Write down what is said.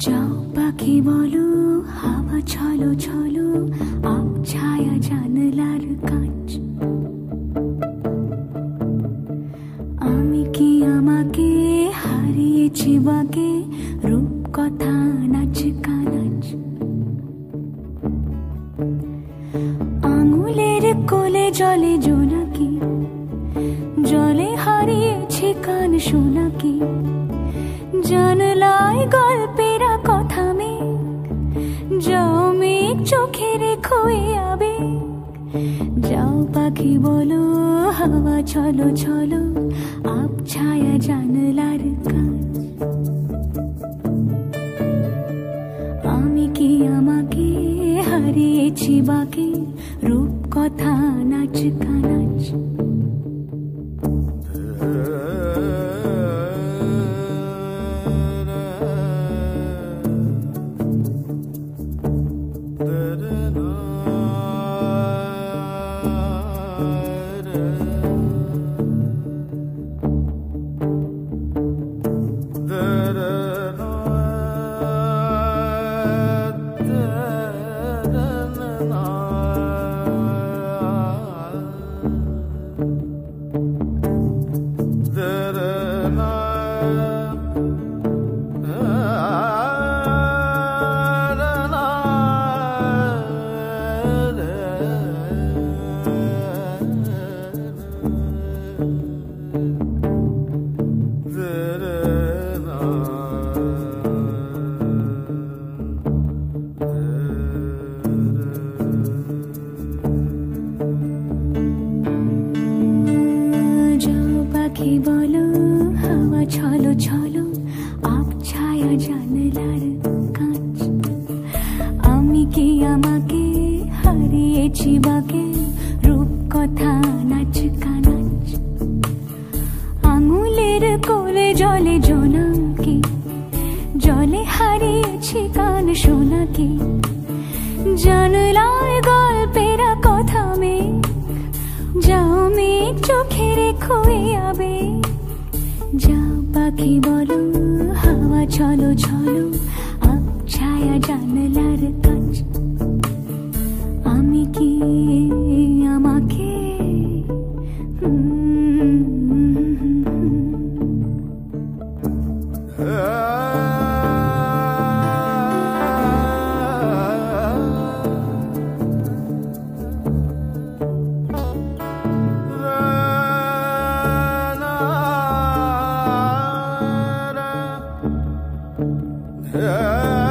যাও পাখি বলো, হাওয়া ছলো ছলো, আব ছায়া জানলার কাঁচ। আমি কি আমাকে হারিয়েছি বাকে, রূপ কথা নাচ কানাচ। আঙুলের কোলে জলে জোনাকি, জলে হারিয়েছি কান শোনাকি। জানলায় গল্পেরা কথা মেঘ, যাও মেঘ চোখে রেখো এ আবেগ। যাও পাখি বলো, হাওয়া ছলো ছলো, আব ছায়া জানলার কাঁচ। আমি কি আমাকে হারিয়েছি বাকে, রূপ কথা নাচ কানাচ। পাখি বলো, হাওয়া ছলো ছলো, আব ছায়া জানলার কাঁচ। আমি কি আমাকে হারিয়েছি বাকে, রূপ কথা নাচ কানাচ। আঙুলের কোলে জলে জোনাকি, জলে হারিয়েছি কান শোনাকি। জানলায় গল্পেরা কথা মেঘ, যাও মেঘ চোখে রেখো এ আবেগ। যাও পাখি বলো, হাওয়া ছলো ছলো, আব ছায়া জানলার কাঁচ। আমি কি আমাকে Yeah.